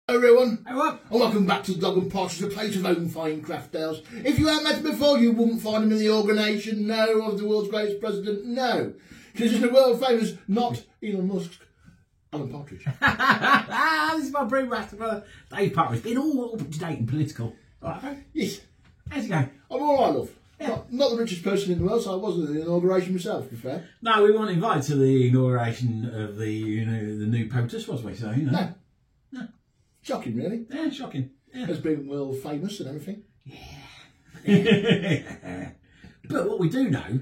Everyone, Hey, what? and welcome back to Dog and Partridge, a place of own fine craft tales. If you haven't met him before, you wouldn't find him in the organisation, no, of the world's greatest president, no. He's in the world famous, not Elon Musk, Alan Partridge. This is my brewmaster brother, Dave Partridge. Been all up to date and political. All right, Dave? Yes, How's it going? I'm all right, love. Yeah. Not the richest person in the world, so I wasn't at the inauguration myself, to be fair. No, we weren't invited to the inauguration of the the new POTUS, was we? So No. No. Shocking, really. Yeah, shocking. Yeah. Has been world famous and everything. Yeah. But what we do know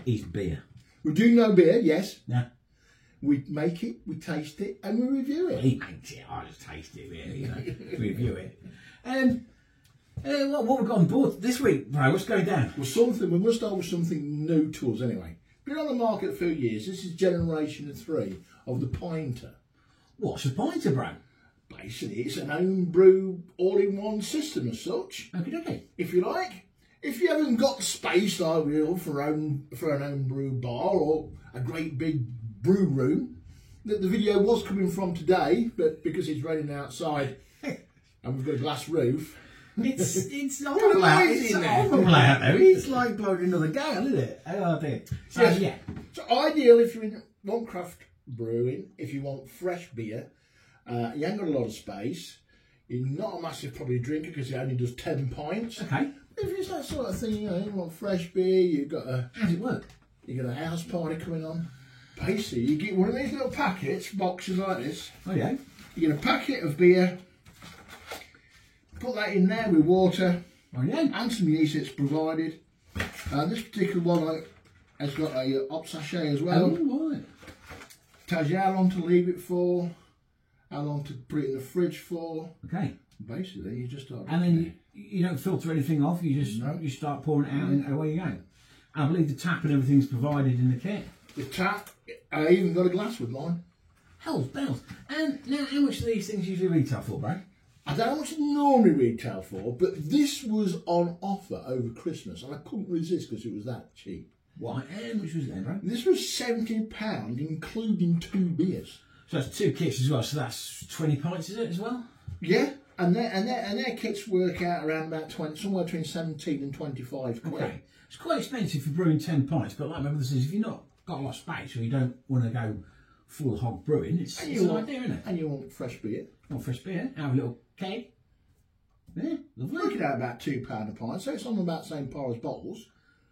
is beer. We do know beer, yes. Yeah. We make it, we taste it, and we review it. He makes it. I just taste it, really. Review it. What we've got on board this week, bro? What's going down? Well, we must start with something new to us anyway. Been on the market a few years. This is generation 3 of the Pinter. What's a pinter, bro? Basically, it's an home brew all-in-one system as such, Okay. if you like. If you haven't got space like we all for an home brew bar or a great big brew room, that the video was coming from today, but because it's raining outside and we've got a glass roof, It's horrible out. It's horrible out there. It's like blowing another gale, isn't it? Oh dear. So Yes. yeah. So ideal if you want craft brewing, if you want fresh beer, you ain't got a lot of space, you're not a massive probably drinker because it only does 10 pints. Okay. If it's that sort of thing, you want fresh beer, you got a house party coming on. Basically, you get one of these little packets, boxes like this. Oh yeah. You get a packet of beer, put that in there with water, Oh yeah. and some yeast that's provided. This particular one has got a hop sachet as well. Oh right. Tells you how long to leave it for, how long to put it in the fridge for. Okay. Basically, you just start. And then you don't filter anything off. You just No. you start pouring it out and away you go. And I believe the tap and everything's provided in the kit. The tap, I even got a glass with mine. Hell's bells. And now, how much do these things usually retail for, bro? I don't know how much it normally retail for, but this was on offer over Christmas and I couldn't resist because it was that cheap. Why? How much was it then, bro? This was £70, including 2 beers. So that's 2 kits as well. So that's 20 pints, is it as well? Yeah, and their kits work out around about 20, somewhere between 17 and 25 quid. Okay. It's quite expensive for brewing 10 pints, but like my brother says, if you're not got a lot of space or you don't want to go full hog brewing, it's an idea, isn't it? And you want fresh beer. Want fresh beer, have a little keg. Yeah, lovely. Working out about £2 a pint, so it's on about the same par as bottles.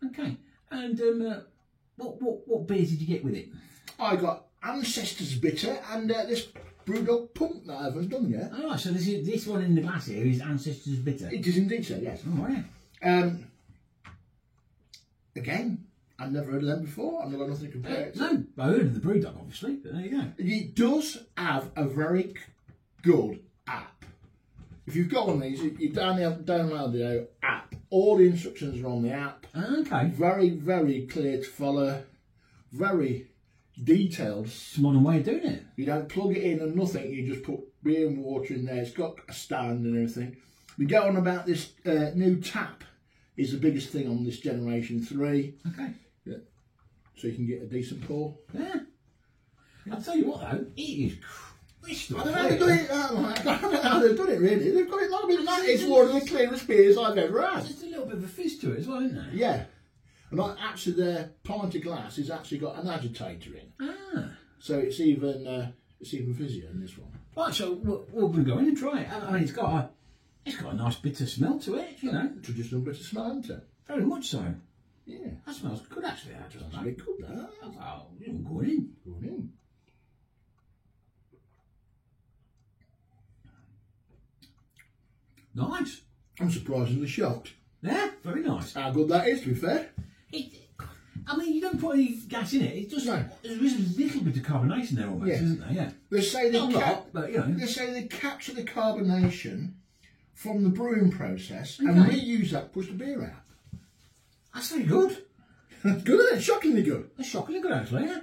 Okay. And what beers did you get with it? I got Ancestors Bitter and this Brewdog Pump that I haven't done yet. Oh, so this one in the glass here is Ancestors Bitter. It is indeed so, yes. Oh, yeah. Again, I've never heard of them before. I've never got nothing to compare it to. No, I heard of the Brewdog, obviously, but there you go. It does have a very good app. If you've got one of these, you download the app. All the instructions are on the app. Okay. Very, very clear to follow. Very detailed. It's a modern way of doing it. You don't plug it in and nothing. You just put beer and water in there. It's got a stand and everything. We go on about this new tap. Is the biggest thing on this generation 3. Okay. Yeah. So you can get a decent pour. Yeah. I'll tell you what though, it is crystal I don't know how they've clear. done it. I don't know how they've done it really. They've got it like that. It's one of the clearest beers I've ever had. There's a little bit of a fizz to it as well, isn't there? Yeah. And actually their pint of glass has actually got an agitator in. Ah. So it's even fizzier in this one. Right, so we're going to go in and try it. I mean, it's got a nice bitter smell to it, you know. Traditional British smell, isn't it? Very much so. Yeah. That smells good actually, that doesn't That's really it? good, that. Oh, you're going in. Going in. Nice. I'm surprisingly shocked Yeah, very nice. how good that is, to be fair. I mean, you don't put any gas in it. It just No. there is a little bit of carbonation there almost, Yeah. isn't there? Yeah. They say Not a lot, but you know. they say they capture the carbonation from the brewing process and Okay. reuse that to push the beer out. That's very good. That's good, isn't it? Shockingly good. That's shockingly good actually, yeah.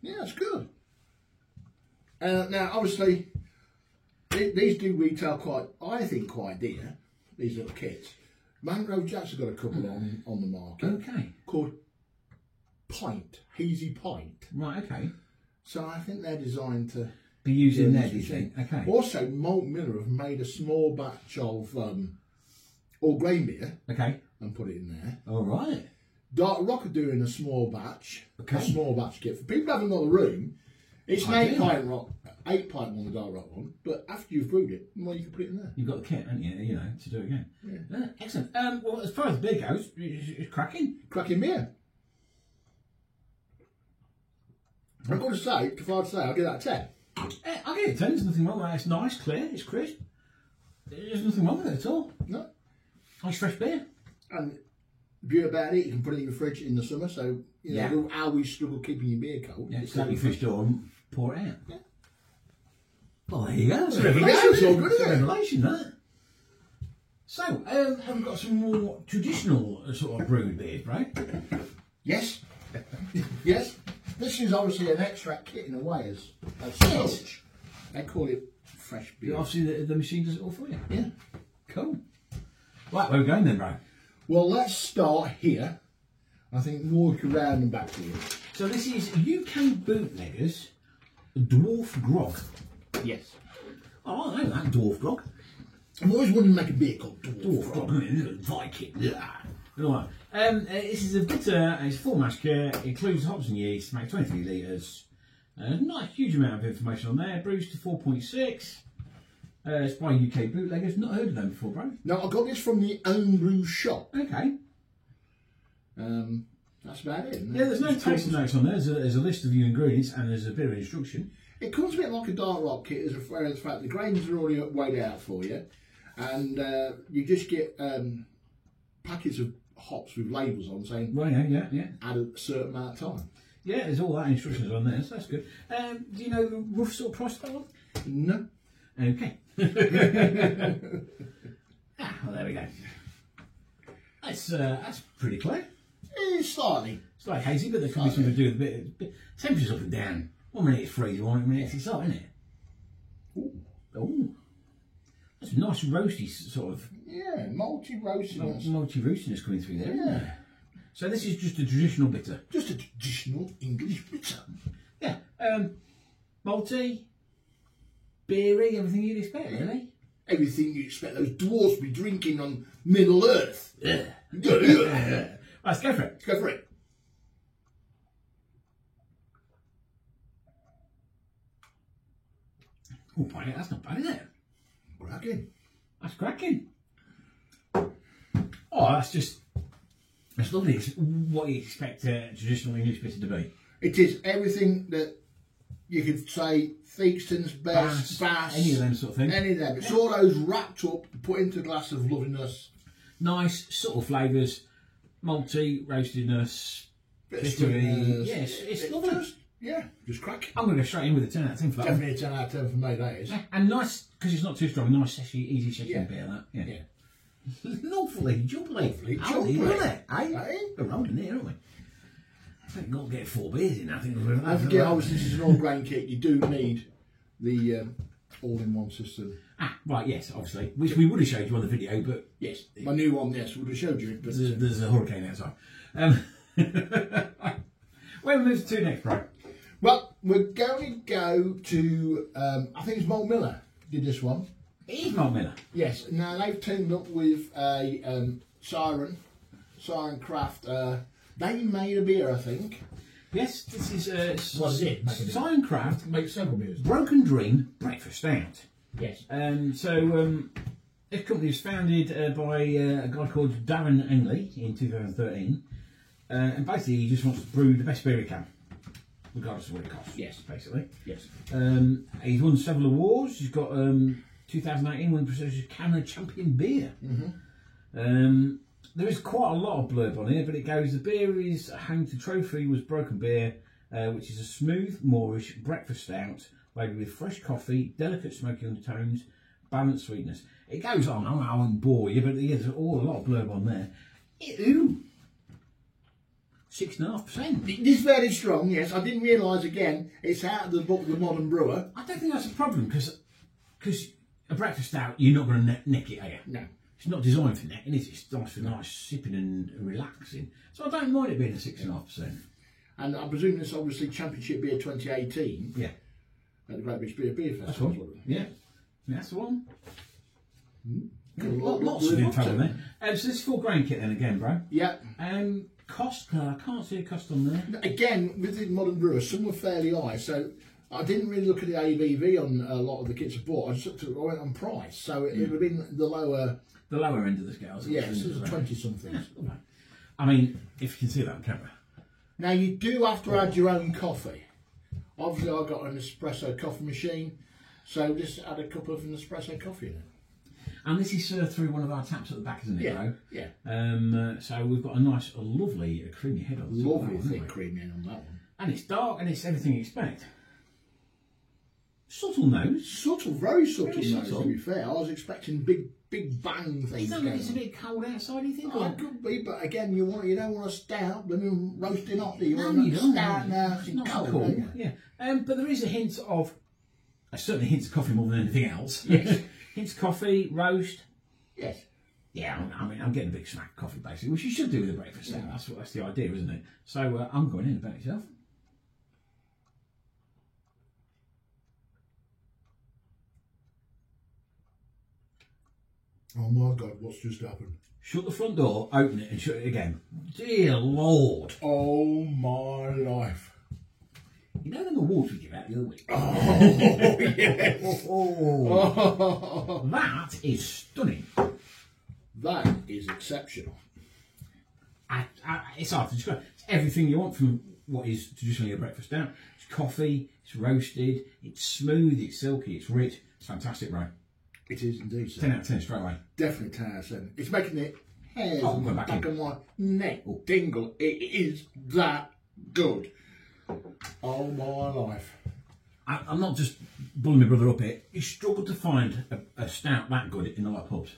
Yeah, that's good. Now, obviously, these do retail quite dear, these little kits. Mangrove Jack's have got a couple on the market Okay. called Pint, Hazy Pint. Right, okay. So I think they're designed to be used in there, do you think? Okay. Also, Malt Miller have made a small batch of all grain beer Okay. and put it in there. All right. Dark Rock are doing a small batch. Okay. A small batch kit. For people who haven't got the room, it's an 8-pint one, the Dark Rock one, but after you've brewed it, well, you can put it in there. You've got the kit, haven't you, to do it again. Yeah. Excellent. Well, as far as beer goes, it's cracking. Cracking beer. I've got to say, I'll give that a 10. I'll give it a 10. There's nothing wrong with that. It's nice, clear, it's crisp. There's nothing wrong with it at all. No. Nice fresh beer. And the beauty about it, you can put it in your fridge in the summer, so you know, you don't always struggle keeping your beer cold. Yeah, it's like your fridge door and pour it out. Yeah. Well, there you go. It's a revelation. It's all good, It's a isn't it? revelation, that. So, have we got some more traditional sort of brewed beers, right? Yes. Yes. This is obviously an extract kit in a way as such. They call it fresh beer. Obviously, the machine does it all for you. Yeah. Cool. Right, where are we going then, bro? Well, let's start here. I think walk around and back to you. So this is UK Bootleggers Dwarf Grog. Yes. Oh, I know that, Dwarf Grog. I've always wanted to make a beer called Dwarf Grog. Viking. Yeah. Right. This is a bitter, it's full mash kit, includes hops and yeast, makes 23 litres. Not a huge amount of information on there. Brews to 4.6. It's by UK Bootleggers. Not heard of them before, bro. No, I got this from the Own Brew shop. Okay. That's about it. Yeah, there's no tasting notes on there. There's a list of your ingredients and there's a bit of instruction. It comes a bit like a Dark Rock kit, as far as the fact the grains are already weighed out for you, and you just get packets of hops with labels on saying Right, yeah. add a certain amount of time. Yeah, there's all that instructions on there, so that's good. Do you know the rough sort of price of that one? No. Okay. Well, there we go. That's pretty clear. Slightly. It's like hazy, but there can be something to do with a bit temperatures up and down. 1 minute it's freezing, 1 minute it's hot, isn't it? Ooh. That's a nice roasty sort of. Yeah, multi-roastiness. Multi-roastiness coming through there, isn't Yeah. it? So this is just a traditional bitter. Just a traditional English bitter. Yeah. Malty, beery, everything you'd expect, really. Everything you expect those dwarfs to be drinking on Middle Earth. Yeah. Yeah. Let's go for it. Let's go for it. Oh, boy, that's not bad, is it? Cracking. That's cracking. Oh, that's lovely. It's what you expect a traditional English bitter to be. It is everything that you could say Theakston's best, Bass, any of them sort of thing. any of them. It's all those wrapped up, put into a glass of loveliness. Nice, subtle flavours, malty, roastedness, bittery. Sweetness. Yes, it's lovely. Just crack. I'm going to go straight in with a 10 out of 10 for that one. Definitely a 10 out of 10 for me, that is. And nice, because it's not too strong, nice, easy session Yeah. beer, that. Yeah. Yeah. Lovely, jubbly. Lovely, Jubbly. jubbly. Isn't it? Eh? Eh? We're rolling here, aren't we? I think we've got to get 4 beers in, I think. We're Don't forget, obviously, this is an all-grain kit. You do need the all-in-one system. Right, yes, obviously. Which we would have showed you on the video, but Yes, my new one, yes, would have showed you it. But there's a hurricane outside. Where we move to next, bro? well, we're going to go to, I think it's Malt Miller did this one. It is Malt Miller. Yes, now they've teamed up with a Siren Craft. They made a beer, I think. Yes, this is What is it? Signcraft Make several beers. Broken Dream Breakfast Stout. Yes. This company was founded by a guy called Darren Engley in 2013, and basically he just wants to brew the best beer he can, regardless of what it costs. Yes. Basically. Yes. He's won several awards. He's got 2018 won prestigious Canada Champion Beer. There is quite a lot of blurb on here, but it goes, the beer is home to trophy was Broken Beer, which is a smooth, moorish breakfast stout made with fresh coffee, delicate smoky undertones, balanced sweetness. It goes on, I won't bore you, but there's a lot of blurb on there. Ooh, 6.5%. It is very strong, yes. I didn't realise, again, it's out of the book, The Modern Brewer. I don't think that's a problem, because a breakfast stout, you're not going to neck it, are you? No. It's not designed for necking, is it? It's nice for nice sipping and relaxing. So I don't mind it being a 6.5%. And I presume this obviously Championship Beer 2018. Yeah. at the Great British Beer That's Festival. one. Yeah, that's the one. Yeah, Lots of info on there. So this is 4 grain kit then again, bro. Yeah. Cost, I can't see a cost on there. Again, with the modern brewers, some were fairly high, so I didn't really look at the ABV on a lot of the kits I bought. I just looked at, I went on price, so it would have been the lower. The lower end of the scale. Yes, it was 20 something. Yeah. I mean, if you can see that on camera. Now you do have to add your own coffee. Obviously, I've got an espresso coffee machine, so just add a cup of Nespresso coffee in it. And this is served through one of our taps at the back, isn't it, bro? Yeah. So we've got a nice, creamy head on. Lovely thick creamy head on that one. And it's dark and it's everything you expect. Subtle nose. Subtle, very subtle Very nose, subtle. to be fair. I was expecting big bang things. Is that going it's a on. bit cold outside, do you think? Oh, or? it could be, but again, you don't want to stout, blooming roasting hot, do you? No, want you to don't. stout now, It's it's not cold, cool. don't you? Yeah. But there is a hint of, certainly hints of coffee more than anything else. Yes. Hints of coffee, roast. Yes. Yeah, I mean, I'm getting a big smack of coffee basically, which you should do with a breakfast stout. That's the idea, isn't it? So I'm going in about yourself. Oh my God, what's just happened? Shut the front door, open it, and shut it again. Dear Lord! Oh my life. You know them awards we give out the other week? Oh, yes. Oh, that is stunning. That is exceptional. It's hard to describe. It's everything you want from what is traditionally a breakfast stout. It's coffee, it's roasted, it's smooth, it's silky, it's rich. It's fantastic, right? It is indeed, sir. 10 out of 10 straight away. Definitely 10 out of 10. It's making it hairs Oh, on the go back back in. of my neck tingle. It is that good. Oh my life. I'm not just bullying my brother up here. You struggle to find a stout that good in a lot of pubs.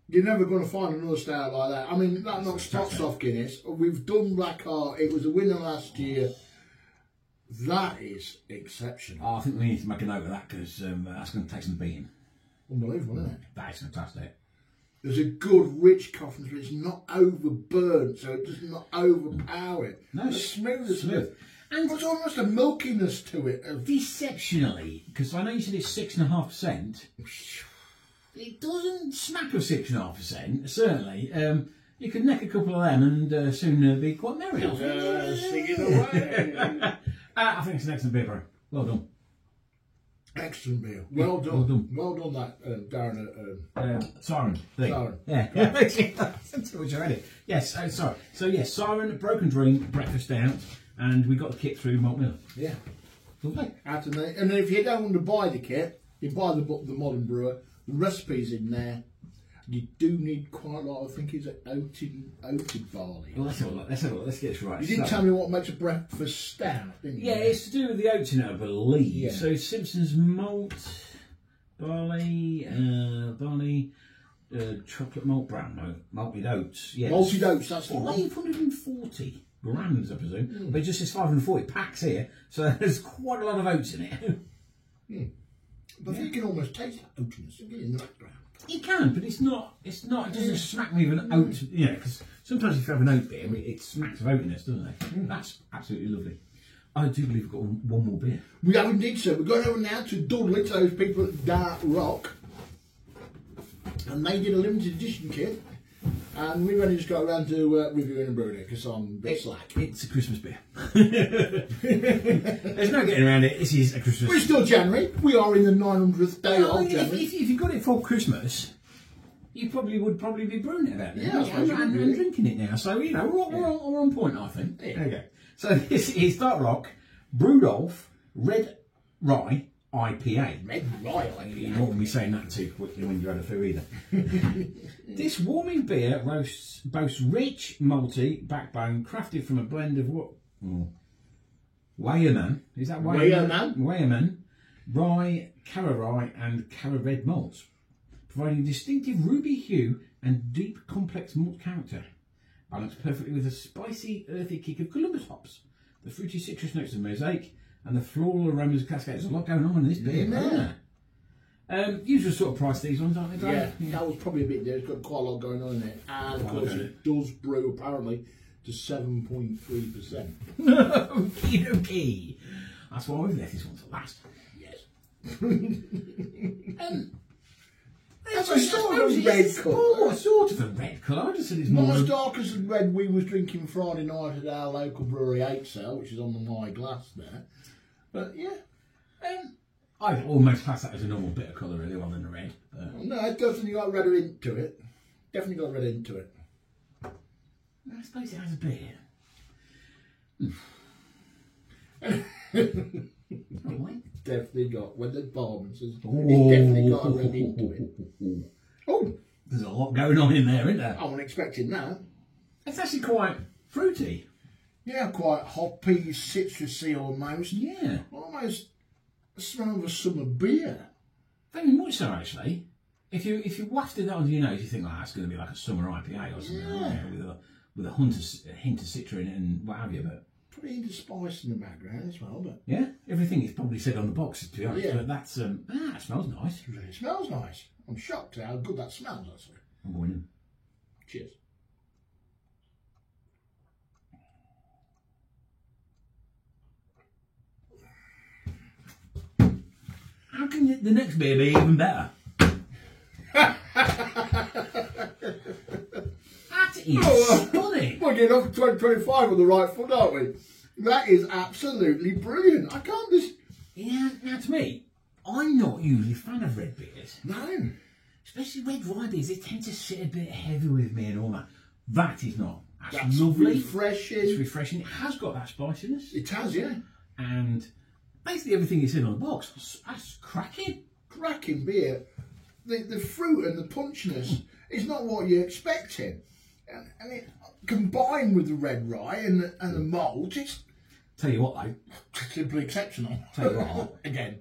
You're never going to find another stout like that. I mean, that knocks tops Fantastic. off Guinness. We've done Black Heart. It was a winner last year. That is exceptional. Oh, I think we need to make a note of that because that's going to take some beating. Unbelievable, isn't it? That is fantastic. There's a good, rich coffee, but it's not overburnt, so it does not overpower it. No, It's smooth. smooth. And there's almost a milkiness to it. Deceptionally, because I know you said it's 6.5%. It doesn't smack of 6.5%, certainly. You could neck a couple of them and soon be quite merry. Singing away. I think it's an excellent beer, bro. Well done. Excellent beer. Well done. Well done, that Darren. Siren thing. Siren. Yeah. That's too much already. Yes, sorry. So, yes, Siren, Broken Dream, Breakfast Stout, and we got the kit through Malt Mill. Yeah. Lovely. And if you don't want to buy the kit, you buy the book, The Modern Brewer. The recipe's in there. You do need quite a lot. I think it's oated barley. Well, let's have a look. Let's get this right. You didn't tell me what makes a breakfast stout, didn't you? Yeah, it's to do with the oats in it, I believe. Yeah. So Simpson's malt, barley, chocolate malt brown, malted oats. Yes. Malted oats, that's the one. 540 grams, I presume. But it just says 540 packs here, so there's quite a lot of oats in it. But you can almost taste that oatiness in the background. You can, but it's not. It doesn't smack me of an oat. You know, because sometimes if you have an oat beer, it smacks of oatiness, doesn't it? That's absolutely lovely. I do believe we've got one more beer. We have indeed, sir. We're going over now to Dudley, to those people at Dark Rock. And they did a limited edition kit. And we've only just got around to reviewing and brewing it because I'm a bit slack. It's a Christmas beer. There's no getting around it. This is a Christmas. We're still January. We are in the 900th day Well, of if January. you got it for Christmas, you would probably be brewing it about Yeah, I suppose you and would, really. drinking it now. So you know we're on point, I think. Yeah. There you go. So this is Dark Rock Brewdolf Red Rye IPA. Red Rye, You don't want to be saying that too quickly when you're out of food either. This warming beer boasts rich, malty backbone crafted from a blend of what? Weyermann. Is that Weyermann? Weyermann, rye, Cara rye and Cara red malts, providing distinctive ruby hue and deep, complex malt character. Balanced perfectly with a spicy, earthy kick of Columbus hops, the fruity citrus notes of mosaic, and the floral aromas of cascade. There's a lot going on in this beer. Yeah. Usual sort of price these ones, aren't they, Yeah, Dave? that was probably a bit there. It's got quite a lot going on in it. And of Quite a course, lot. it does brew apparently to 7.3%. Okie dokie. That's why we've left this one to last. Yes. That's a sort of a red colour. Oh, sort of a red colour. I just said it's more Not as dark as the red we was drinking Friday night at our local brewery 8 Cell, which is on my glass there. But yeah. I'd almost class that as a normal bitter colour really, rather than a red. No, it definitely got a red into it. Definitely got a red into it. I suppose it has a beer. Definitely got, when the barman says, it definitely got a red into it. Oh! There's a lot going on in there, isn't there? I wasn't expecting that. It's actually quite fruity. Yeah, quite hoppy, citrusy almost. Yeah. Almost the smell of a summer beer. Very much so, actually. If you wafted that onto your nose, you think, oh, that's going to be like a summer IPA or something, Yeah. with a hint of citron and what have you. But Pretty into spice in the background as well, but yeah, everything is probably said on the box, to be honest. Yeah. But that's it smells nice. it smells nice. I'm shocked at how good that smells, actually. I'm going in. Cheers. How can the next beer be even better? That is stunning. We're getting off 2025 on the right foot, aren't we? That is absolutely brilliant. I can't just... Yeah, now to me, I'm not usually a fan of red beers. No. Especially red rye beers, they tend to sit a bit heavy with me and all that. That is not. That's lovely. Refreshing. It's refreshing. It has got that spiciness. It has, yeah. And basically everything is in on the box. That's cracking. Cracking beer. The fruit and the punchiness is not what you're expecting. And it combined with the red rye and the malt, it's Tell you what though. simply exceptional. Tell you what. Again.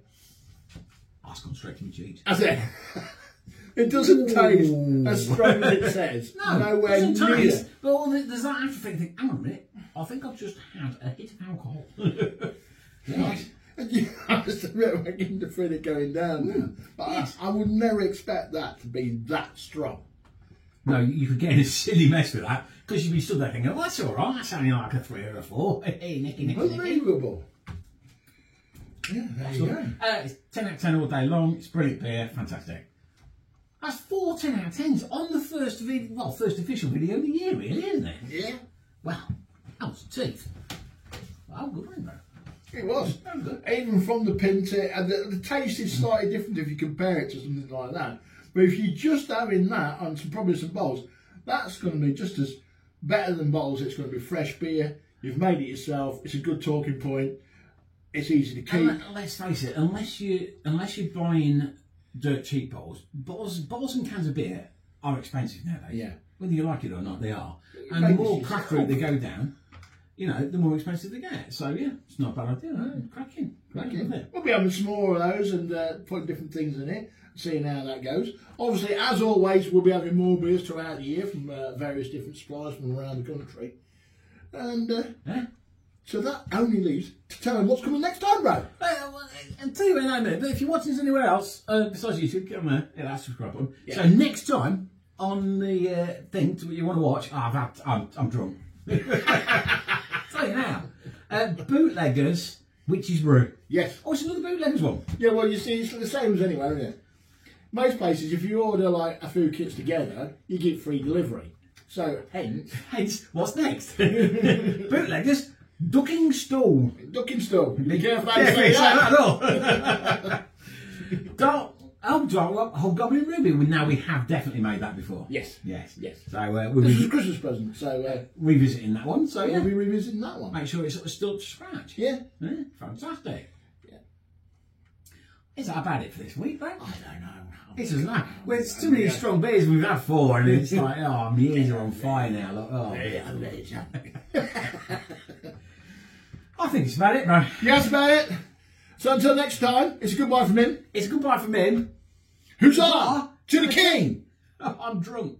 That's gone straight to my cheeks. As it doesn't taste as strong as it says. Nowhere it doesn't near. taste. But there's that after thing. Think, hang on a minute. I think I've just had a hit of alcohol. Right. I just remember beginning to feel it going down now. But Yes. I would never expect that to be that strong. No, you could get in a silly mess with that because you'd be stood there thinking, oh, that's all right. That's only like a 3 or a 4. Hey, nicky. Unbelievable. Yeah, there you go. It's 10 out of 10 all day long. It's brilliant beer. Fantastic. That's 4 10 out of 10s on the first official video of the year, really, isn't it? Yeah, Well, that was teeth. Well, good one, bro. it was. That was good. Even from the pinter, and the taste is slightly different if you compare it to something like that. But if you're just having that on probably some bottles, that's going to be just as better than bottles. It's going to be fresh beer. You've made it yourself. It's a good talking point. It's easy to keep. And let's face it, unless you're buying dirt cheap bottles and cans of beer are expensive nowadays. Yeah. Whether you like it or not, they are. And Maybe the more it's craft route they go down, the more expensive they get. So yeah, it's not a bad idea. No? Cracking. Isn't it? We'll be having some more of those and putting different things in it, seeing how that goes. Obviously, as always, we'll be having more beers throughout the year from various different suppliers from around the country. And so that only leaves to tell them what's coming next time, bro. And tell you in a minute, but if you're watching this anywhere else, besides YouTube, get on there, hit that subscribe button. Yeah. So next time on the thing to what you want to watch, I'm drunk. Tell you now, Bootleggers Witch's Brew. Yes. Oh, it's another Bootleggers one. Yeah, well, you see, it's the same as anywhere, isn't it? Most places, if you order like a few kits together, you get free delivery. So, hence, What's next? Bootleggers Ducking Stool. ducking stool. Be careful how Yeah, you say that that. at all. Hobgoblin Ruby. Now we have definitely made that before. Yes. Yes. Yes. So we'll This is be a Christmas present, so revisiting that one. So yeah, we'll be revisiting that one. make sure it's sort of still up to scratch. Yeah. Fantastic. Yeah. Is that about it for this week, though? I don't know. It's as like, well, it's too many strong beers. We've had 4, and it's like, oh, my ears are on fire now. Look, oh, I think it's about it, bro. Yeah, that's about it. So until next time, it's a goodbye from him. It's a goodbye from him. Huzzah to the king! I'm drunk.